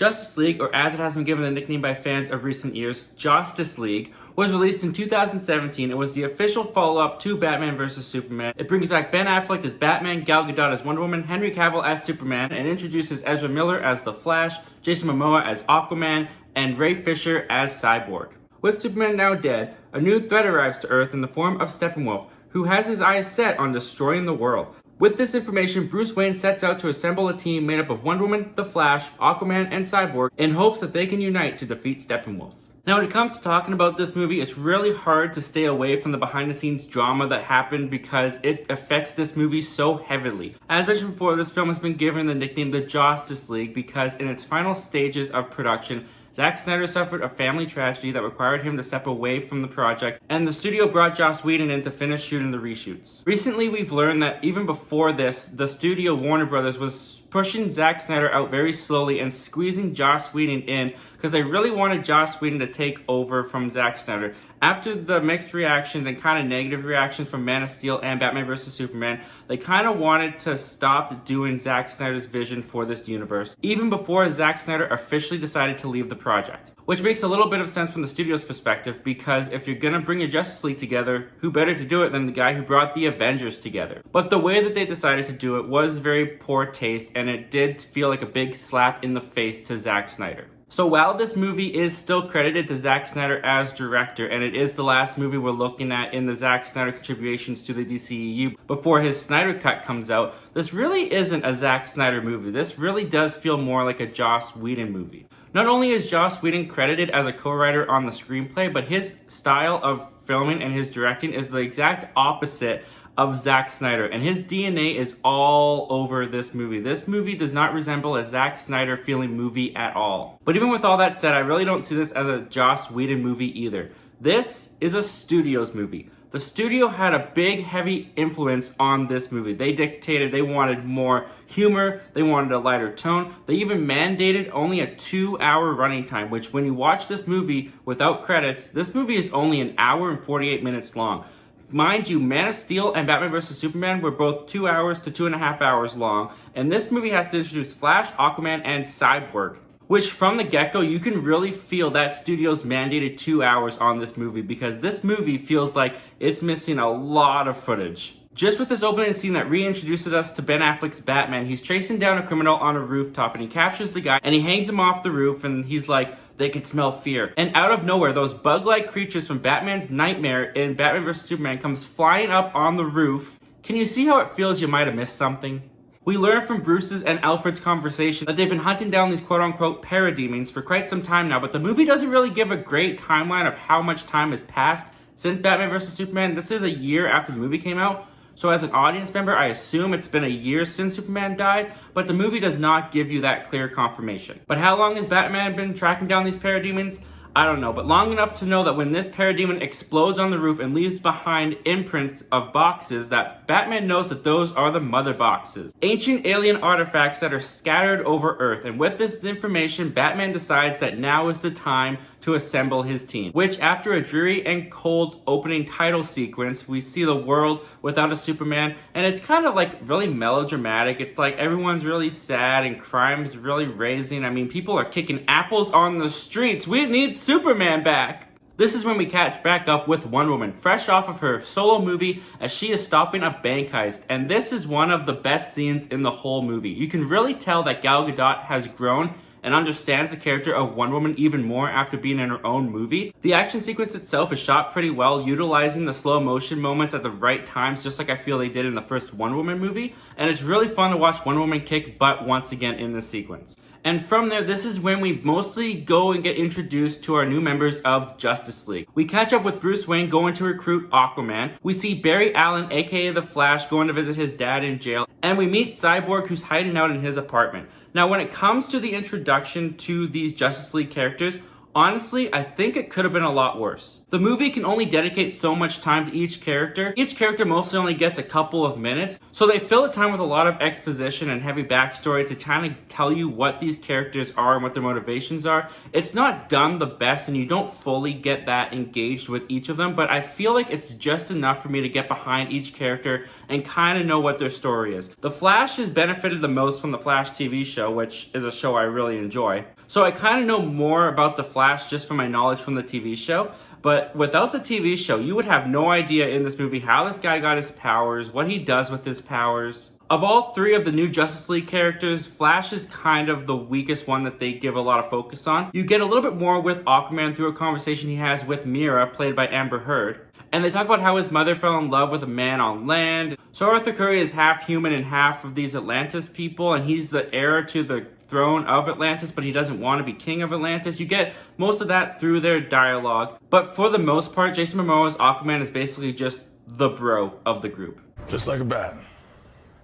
Justice League, or as it has been given the nickname by fans of recent years, Josstice League, was released in 2017. It was the official follow-up to Batman vs. Superman. It brings back Ben Affleck as Batman, Gal Gadot as Wonder Woman, Henry Cavill as Superman, and introduces Ezra Miller as The Flash, Jason Momoa as Aquaman, and Ray Fisher as Cyborg. With Superman now dead, a new threat arrives to Earth in the form of Steppenwolf, who has his eyes set on destroying the world. With this information, Bruce Wayne sets out to assemble a team made up of Wonder Woman, The Flash, Aquaman, and Cyborg in hopes that they can unite to defeat Steppenwolf. Now, when it comes to talking about this movie, it's really hard to stay away from the behind-the-scenes drama that happened because it affects this movie so heavily. As mentioned before, this film has been given the nickname the Josstice League because in its final stages of production, Zack Snyder suffered a family tragedy that required him to step away from the project, and the studio brought Joss Whedon in to finish shooting the reshoots. Recently, we've learned that even before this, the studio Warner Brothers was pushing Zack Snyder out very slowly and squeezing Joss Whedon in because they really wanted Joss Whedon to take over from Zack Snyder. After the mixed reactions and kind of negative reactions from Man of Steel and Batman vs. Superman, they kind of wanted to stop doing Zack Snyder's vision for this universe, even before Zack Snyder officially decided to leave the project. Which makes a little bit of sense from the studio's perspective, because if you're gonna bring your Justice League together, who better to do it than the guy who brought the Avengers together? But the way that they decided to do it was very poor taste, and it did feel like a big slap in the face to Zack Snyder. So while this movie is still credited to Zack Snyder as director, and it is the last movie we're looking at in the Zack Snyder contributions to the DCEU before his Snyder Cut comes out, this really isn't a Zack Snyder movie. This really does feel more like a Joss Whedon movie. Not only is Joss Whedon credited as a co-writer on the screenplay, but his style of filming and his directing is the exact opposite of Zack Snyder, and his DNA is all over this movie. This movie does not resemble a Zack Snyder feeling movie at all. But even with all that said, I really don't see this as a Joss Whedon movie either. This is a studio's movie. The studio had a big, heavy influence on this movie. They dictated they wanted more humor, they wanted a lighter tone. They even mandated only a 2-hour running time, which when you watch this movie without credits, this movie is only an hour and 48 minutes long. Mind you, Man of Steel and Batman vs. Superman were both 2 hours to 2.5 hours long, and this movie has to introduce Flash, Aquaman, and Cyborg, which from the get-go, you can really feel that studio's mandated 2 hours on this movie, because this movie feels like it's missing a lot of footage. Just with this opening scene that reintroduces us to Ben Affleck's Batman, he's chasing down a criminal on a rooftop, and he captures the guy, and he hangs him off the roof, and he's like, "They can smell fear." And out of nowhere, those bug-like creatures from Batman's nightmare in Batman vs. Superman comes flying up on the roof. Can you see how it feels you might have missed something? We learn from Bruce's and Alfred's conversation that they've been hunting down these quote-unquote parademons for quite some time now, but the movie doesn't really give a great timeline of how much time has passed since Batman vs. Superman. This is a year after the movie came out. So as an audience member, I assume it's been a year since Superman died, but the movie does not give you that clear confirmation. But how long has Batman been tracking down these parademons? I don't know, but long enough to know that when this parademon explodes on the roof and leaves behind imprints of boxes, that Batman knows that those are the mother boxes. Ancient alien artifacts that are scattered over Earth, and with this information, Batman decides that now is the time to assemble his team. Which, after a dreary and cold opening title sequence, we see the world without a Superman, and it's kind of like really melodramatic. It's like everyone's really sad and crime's really raising. I mean, people are kicking apples on the streets. We need Superman back. This is when we catch back up with Wonder Woman, fresh off of her solo movie as she is stopping a bank heist. And this is one of the best scenes in the whole movie. You can really tell that Gal Gadot has grown and understands the character of Wonder Woman even more after being in her own movie. The action sequence itself is shot pretty well, utilizing the slow motion moments at the right times, just like I feel they did in the first Wonder Woman movie. And it's really fun to watch Wonder Woman kick butt once again in this sequence. And from there, this is when we mostly go and get introduced to our new members of Justice League. We catch up with Bruce Wayne going to recruit Aquaman. We see Barry Allen, aka The Flash, going to visit his dad in jail. And we meet Cyborg, who's hiding out in his apartment. Now, when it comes to the introduction to these Justice League characters, honestly, I think it could have been a lot worse. The movie can only dedicate so much time to each character. Each character mostly only gets a couple of minutes, so they fill the time with a lot of exposition and heavy backstory to kind of tell you what these characters are and what their motivations are. It's not done the best, and you don't fully get that engaged with each of them, but I feel like it's just enough for me to get behind each character and kind of know what their story is. The Flash has benefited the most from the Flash TV show, which is a show I really enjoy. So I kind of know more about the Flash just from my knowledge from the TV show. But without the TV show, you would have no idea in this movie how this guy got his powers, what he does with his powers. Of all three of the new Justice League characters, Flash is kind of the weakest one that they give a lot of focus on. You get a little bit more with Aquaman through a conversation he has with Mira, played by Amber Heard. And they talk about how his mother fell in love with a man on land. So Arthur Curry is half human and half of these Atlantis people, and he's the heir to the throne of Atlantis, but he doesn't want to be king of Atlantis. You get most of that through their dialogue. But for the most part, Jason Momoa's Aquaman is basically just the bro of the group. Just like a bat.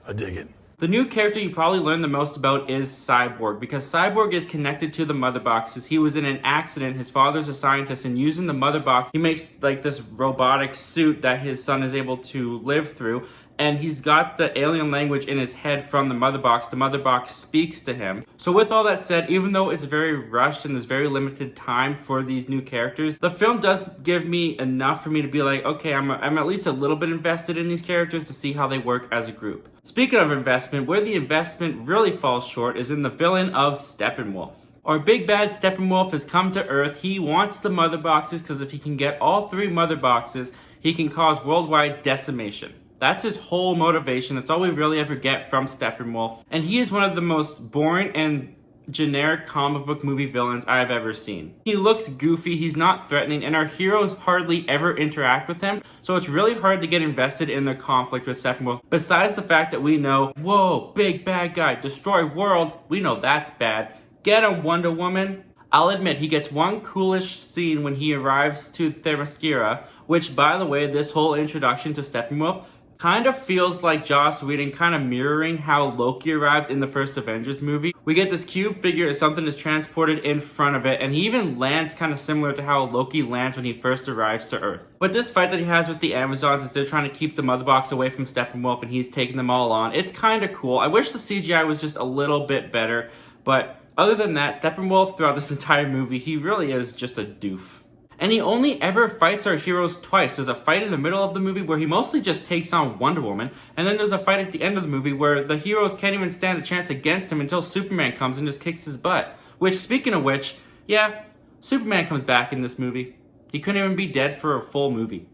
I dig it. The new character you probably learn the most about is Cyborg, because Cyborg is connected to the mother boxes. He was in an accident. His father's a scientist, and using the mother box, he makes like this robotic suit that his son is able to live through. And he's got the alien language in his head from the mother box speaks to him. So with all that said, even though it's very rushed and there's very limited time for these new characters, the film does give me enough for me to be like, okay, I'm at least a little bit invested in these characters to see how they work as a group. Speaking of investment, where the investment really falls short is in the villain of Steppenwolf. Our big bad Steppenwolf has come to Earth. He wants the mother boxes because if he can get all three mother boxes, he can cause worldwide decimation. That's his whole motivation. That's all we really ever get from Steppenwolf. And he is one of the most boring and generic comic book movie villains I've ever seen. He looks goofy, he's not threatening, and our heroes hardly ever interact with him, so it's really hard to get invested in their conflict with Steppenwolf. Besides the fact that we know, whoa, big bad guy, destroy world, we know that's bad. Get him, Wonder Woman. I'll admit, he gets one coolish scene when he arrives to Themyscira, which, by the way, this whole introduction to Steppenwolf kind of feels like Joss Whedon kind of mirroring how Loki arrived in the first Avengers movie. We get this cube figure as something is transported in front of it, and he even lands kind of similar to how Loki lands when he first arrives to Earth. But this fight that he has with the Amazons as they're trying to keep the mother box away from Steppenwolf and he's taking them all on, it's kind of cool. I wish the CGI was just a little bit better, but other than that, Steppenwolf throughout this entire movie, he really is just a doof. And he only ever fights our heroes twice. There's a fight in the middle of the movie where he mostly just takes on Wonder Woman, and then there's a fight at the end of the movie where the heroes can't even stand a chance against him until Superman comes and just kicks his butt. Which, speaking of which, yeah, Superman comes back in this movie. He couldn't even be dead for a full movie.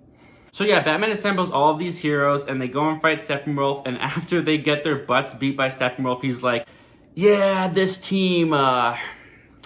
So yeah, Batman assembles all of these heroes, and they go and fight Steppenwolf, and after they get their butts beat by Steppenwolf, he's like, yeah, this team,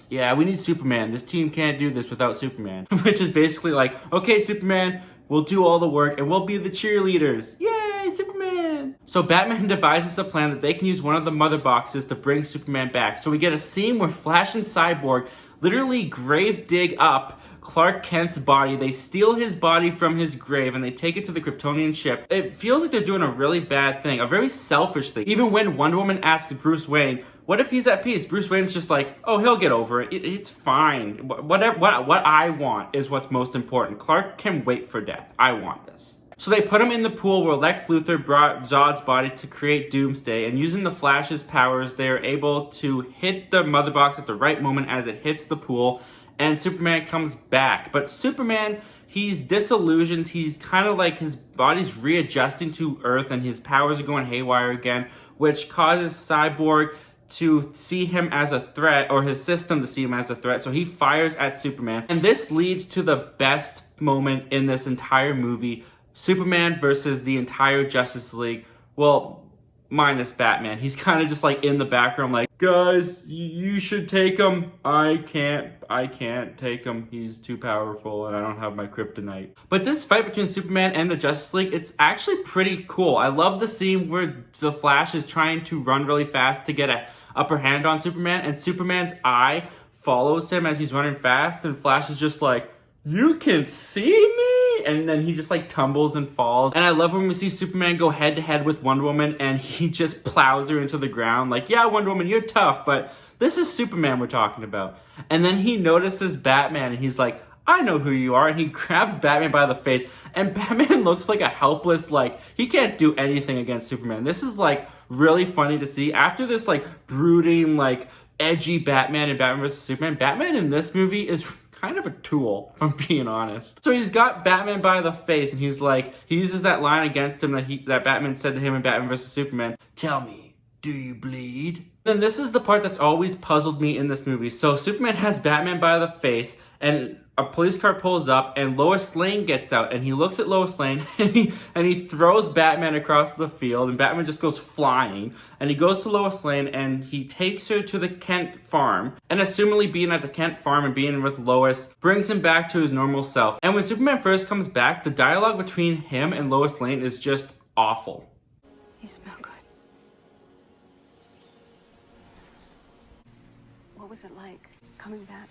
yeah, we need Superman. This team can't do this without Superman. Which is basically like, okay, Superman, we'll do all the work and we'll be the cheerleaders. Yay, Superman! So Batman devises a plan that they can use one of the mother boxes to bring Superman back. So we get a scene where Flash and Cyborg literally grave dig up Clark Kent's body. They steal his body from his grave and they take it to the Kryptonian ship. It feels like they're doing a really bad thing, a very selfish thing. Even when Wonder Woman asks Bruce Wayne, what if he's at peace? Bruce Wayne's just like, oh, he'll get over it. It's fine. What I want is what's most important. Clark can wait for death. I want this. So they put him in the pool where Lex Luthor brought Zod's body to create Doomsday, and using the Flash's powers, they are able to hit the mother box at the right moment as it hits the pool, and Superman comes back. But Superman, he's disillusioned. He's kind of like his body's readjusting to Earth, and his powers are going haywire again, which causes Cyborg to see him as a threat, or his system to see him as a threat, so he fires at Superman. And this leads to the best moment in this entire movie, Superman versus the entire Justice League. Well, minus Batman. He's kind of just like in the background like, guys, you should take him. I can't take him. He's too powerful and I don't have my kryptonite. But this fight between Superman and the Justice League, it's actually pretty cool. I love the scene where the Flash is trying to run really fast to get a upper hand on Superman, and Superman's eye follows him as he's running fast, and Flash is just like, you can see me? And then he just like tumbles and falls. And I love when we see Superman go head to head with Wonder Woman and he just plows her into the ground. Like, yeah, Wonder Woman, you're tough, but this is Superman we're talking about. And then he notices Batman and he's like, I know who you are. And he grabs Batman by the face. And Batman looks like a helpless, like, he can't do anything against Superman. This is like really funny to see. After this like brooding, like edgy Batman and Batman vs. Superman, Batman in this movie is kind of a tool, if I'm being honest. So he's got Batman by the face and he's like, he uses that line against him that Batman said to him in Batman vs. Superman, tell me, Do you bleed? Then this is the part that's always puzzled me in this movie. So Superman has Batman by the face, and a police car pulls up, and Lois Lane gets out, and he looks at Lois Lane, and he throws Batman across the field, and Batman just goes flying, and he goes to Lois Lane, and he takes her to the Kent farm, and assumingly being at the Kent farm and being with Lois brings him back to his normal self. And when Superman first comes back, the dialogue between him and Lois Lane is just awful. You smell good. What was it like coming back?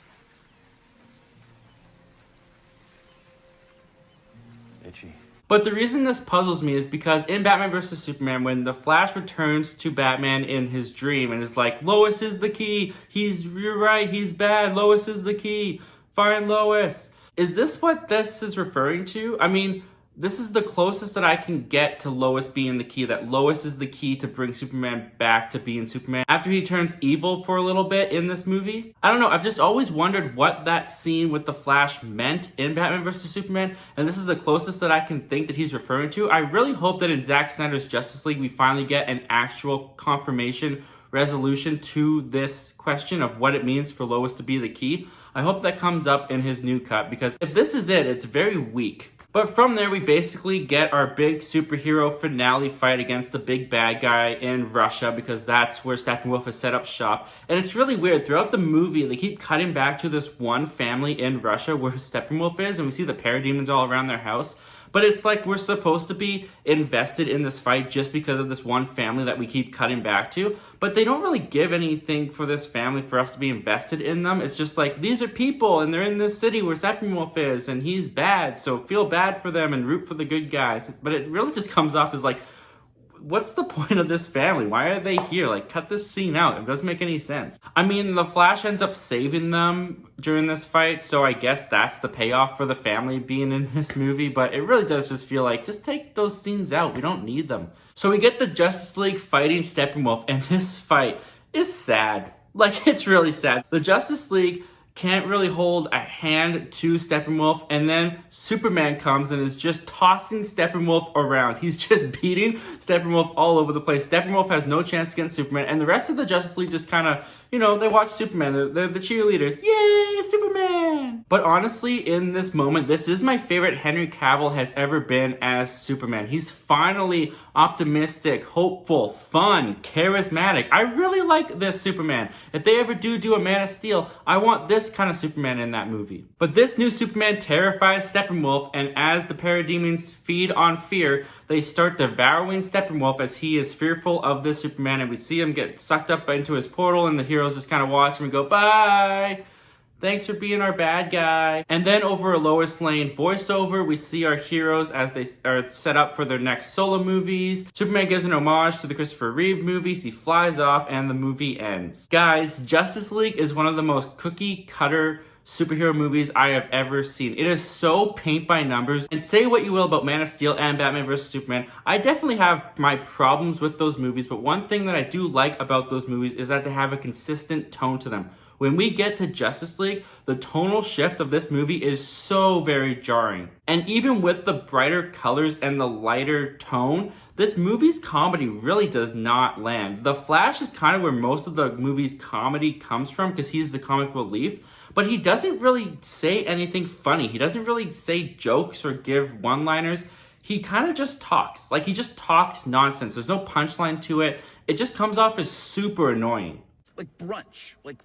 Itchy. But the reason this puzzles me is because in Batman vs. Superman, when the Flash returns to Batman in his dream and is like, Lois is the key, you're right, he's bad, Lois is the key, find Lois. Is this what this is referring to? I mean, this is the closest that I can get to Lois being the key, that Lois is the key to bring Superman back to being Superman after he turns evil for a little bit in this movie. I don't know, I've just always wondered what that scene with the Flash meant in Batman vs. Superman, and this is the closest that I can think that he's referring to. I really hope that in Zack Snyder's Justice League we finally get an actual confirmation resolution to this question of what it means for Lois to be the key. I hope that comes up in his new cut, because if this is it, it's very weak. But from there, we basically get our big superhero finale fight against the big bad guy in Russia, because that's where Steppenwolf has set up shop. And it's really weird. Throughout the movie, they keep cutting back to this one family in Russia where Steppenwolf is, and we see the parademons all around their house. But it's like we're supposed to be invested in this fight just because of this one family that we keep cutting back to. But they don't really give anything for this family for us to be invested in them. It's just like, these are people and they're in this city where Steppenwolf is and he's bad, so feel bad for them and root for the good guys. But it really just comes off as like, what's the point of this family? Why are they here? Like, cut this scene out. It doesn't make any sense. I mean, the Flash ends up saving them during this fight, so I guess that's the payoff for the family being in this movie, but it really does just feel like, just take those scenes out. We don't need them. So we get the Justice League fighting Steppenwolf, and this fight is sad. Like, it's really sad. The Justice League can't really hold a hand to Steppenwolf, and then Superman comes and is just tossing Steppenwolf around. He's just beating Steppenwolf all over the place. Steppenwolf has no chance against Superman, and the rest of the Justice League just kind of, you know, they watch Superman. They're the cheerleaders. Yay, Superman! But honestly, in this moment, this is my favorite Henry Cavill has ever been as Superman. He's finally optimistic, hopeful, fun, charismatic. I really like this Superman. If they ever do a Man of Steel, I want this kind of Superman in that movie. But this new Superman terrifies Steppenwolf, and as the parademons feed on fear, they start devouring Steppenwolf as he is fearful of this Superman, and we see him get sucked up into his portal, and the heroes just kind of watch him and go, bye! Thanks for being our bad guy. And then over a Lois Lane voiceover, we see our heroes as they are set up for their next solo movies. Superman gives an homage to the Christopher Reeve movies. He flies off and the movie ends. Guys, Justice League is one of the most cookie cutter superhero movies I have ever seen. It is so paint by numbers, and say what you will about Man of Steel and Batman vs. Superman, I definitely have my problems with those movies, but one thing that I do like about those movies is that they have a consistent tone to them. When we get to Justice League, the tonal shift of this movie is so very jarring. And even with the brighter colors and the lighter tone, this movie's comedy really does not land. The Flash is kind of where most of the movie's comedy comes from because he's the comic relief, but he doesn't really say anything funny. He doesn't really say jokes or give one-liners. He kind of just talks. Like, he just talks nonsense. There's no punchline to it. It just comes off as super annoying. Like brunch. Like,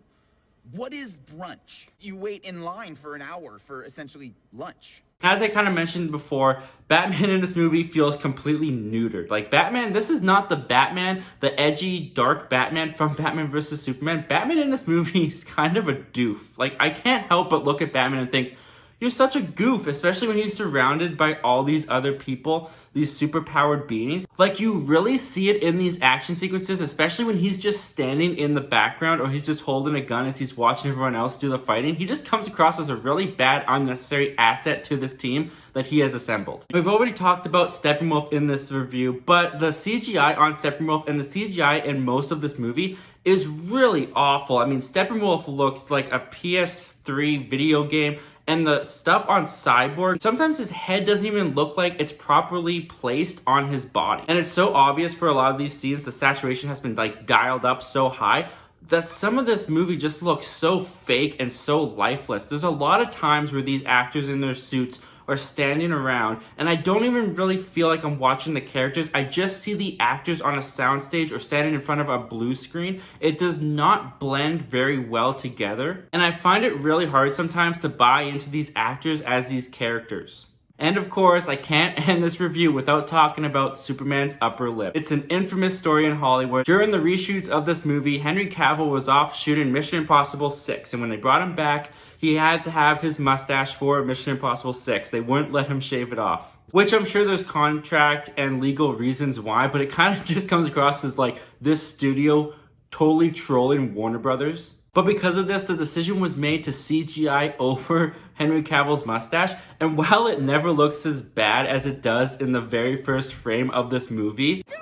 what is brunch? You wait in line for an hour for essentially lunch. As I kind of mentioned before, Batman in this movie feels completely neutered. Like, Batman, this is not the Batman, the edgy, dark Batman from Batman vs. Superman. Batman in this movie is kind of a doof. Like, I can't help but look at Batman and think, you're such a goof, especially when he's surrounded by all these other people, these superpowered beings. Like, you really see it in these action sequences, especially when he's just standing in the background or he's just holding a gun as he's watching everyone else do the fighting. He just comes across as a really bad, unnecessary asset to this team that he has assembled. We've already talked about Steppenwolf in this review, but the CGI on Steppenwolf and the CGI in most of this movie is really awful. I mean, Steppenwolf looks like a PS3 video game, and the stuff on Cyborg, sometimes his head doesn't even look like it's properly placed on his body. And it's so obvious for a lot of these scenes, the saturation has been like dialed up so high that some of this movie just looks so fake and so lifeless. There's a lot of times where these actors in their suits are standing around, and I don't even really feel like I'm watching the characters. I just see the actors on a soundstage or standing in front of a blue screen. It does not blend very well together, and I find it really hard sometimes to buy into these actors as these characters. And of course, I can't end this review without talking about Superman's upper lip. It's an infamous story in Hollywood. During the reshoots of this movie, Henry Cavill was off shooting Mission Impossible 6, and when they brought him back, he had to have his mustache for Mission Impossible 6. They wouldn't let him shave it off. Which I'm sure there's contract and legal reasons why, but it kind of just comes across as like this studio totally trolling Warner Brothers. But because of this, the decision was made to CGI over Henry Cavill's mustache. And while it never looks as bad as it does in the very first frame of this movie, Can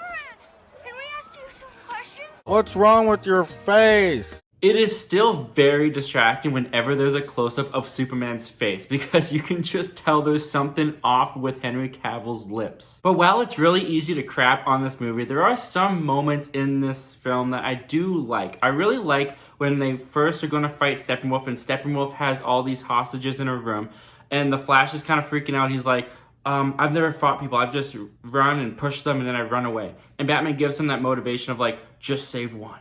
we ask you some questions? What's wrong with your face? it is still very distracting whenever there's a close-up of Superman's face, because you can just tell there's something off with Henry Cavill's lips. But while it's really easy to crap on this movie, there are some moments in this film that I do like. I really like when they first are going to fight Steppenwolf, and Steppenwolf has all these hostages in a room, and the Flash is kind of freaking out. He's like, I've never fought people. I've just run and pushed them, and then I run away. And Batman gives him that motivation of like, just save one,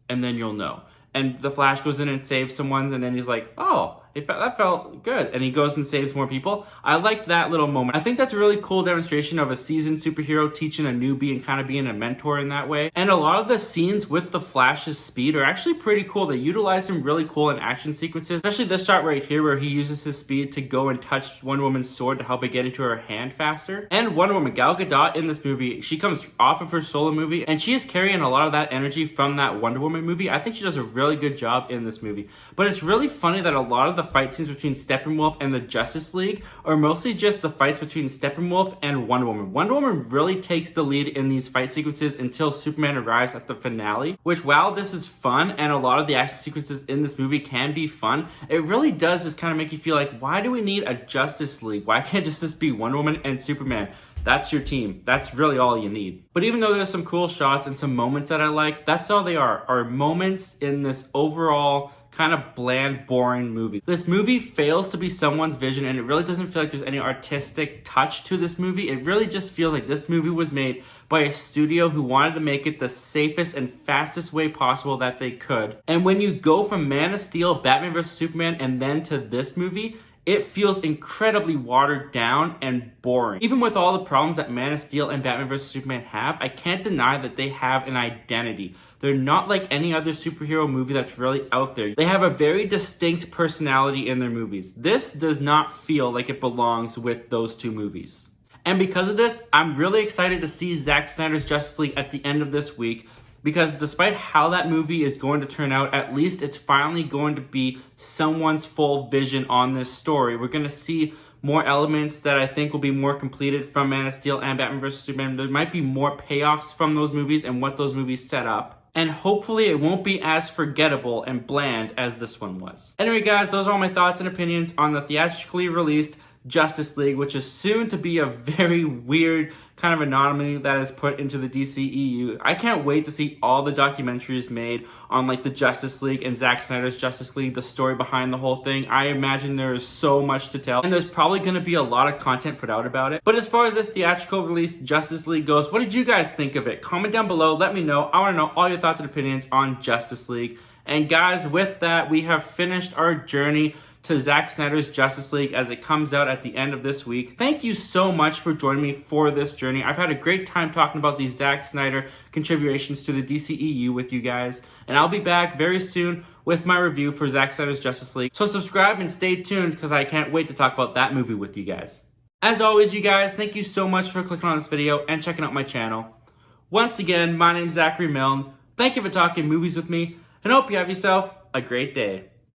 and then you'll know. And the Flash goes in and saves someone, and then he's like, oh, that felt good. And he goes and saves more people. I liked that little moment. I think that's a really cool demonstration of a seasoned superhero teaching a newbie and kind of being a mentor in that way. And a lot of the scenes with the Flash's speed are actually pretty cool. They utilize him really cool in action sequences, especially this shot right here where he uses his speed to go and touch Wonder Woman's sword to help it get into her hand faster. And Wonder Woman, Gal Gadot in this movie, she comes off of her solo movie, and she is carrying a lot of that energy from that Wonder Woman movie. I think she does a really good job in this movie. But it's really funny that a lot of the fight scenes between Steppenwolf and the Justice League are mostly just the fights between Steppenwolf and Wonder Woman. Wonder Woman really takes the lead in these fight sequences until Superman arrives at the finale, which while this is fun and a lot of the action sequences in this movie can be fun, it really does just kind of make you feel like, why do we need a Justice League? Why can't just this be Wonder Woman and Superman? That's your team. That's really all you need. But even though there's some cool shots and some moments that I like, that's all they are moments in this overall kind of bland, boring movie. This movie fails to be someone's vision, and it really doesn't feel like there's any artistic touch to this movie. It really just feels like this movie was made by a studio who wanted to make it the safest and fastest way possible that they could. And when you go from Man of Steel, Batman vs. Superman, and then to this movie, it feels incredibly watered down and boring. Even with all the problems that Man of Steel and Batman vs. Superman have, I can't deny that they have an identity. They're not like any other superhero movie that's really out there. They have a very distinct personality in their movies. This does not feel like it belongs with those two movies. And because of this, I'm really excited to see Zack Snyder's Justice League at the end of this week, because despite how that movie is going to turn out, at least it's finally going to be someone's full vision on this story. We're going to see more elements that I think will be more completed from Man of Steel and Batman vs. Superman. There might be more payoffs from those movies and what those movies set up. And hopefully it won't be as forgettable and bland as this one was. Anyway guys, those are all my thoughts and opinions on the theatrically released Justice League, which is soon to be a very weird kind of anomaly that is put into the DCEU. I can't wait to see all the documentaries made on like the Justice League and Zack Snyder's Justice League, the story behind the whole thing. I imagine there is so much to tell, and there's probably going to be a lot of content put out about it. But as far as the theatrical release Justice League goes, what did you guys think of it? Comment down below, let me know. I want to know all your thoughts and opinions on Justice League. And guys, with that, we have finished our journey to Zack Snyder's Justice League as it comes out at the end of this week. Thank you so much for joining me for this journey. I've had a great time talking about these Zack Snyder contributions to the DCEU with you guys, and I'll be back very soon with my review for Zack Snyder's Justice League. So subscribe and stay tuned, because I can't wait to talk about that movie with you guys. As always, you guys, thank you so much for clicking on this video and checking out my channel. Once again, my name's Milne. Thank you for talking movies with me, and hope you have yourself a great day.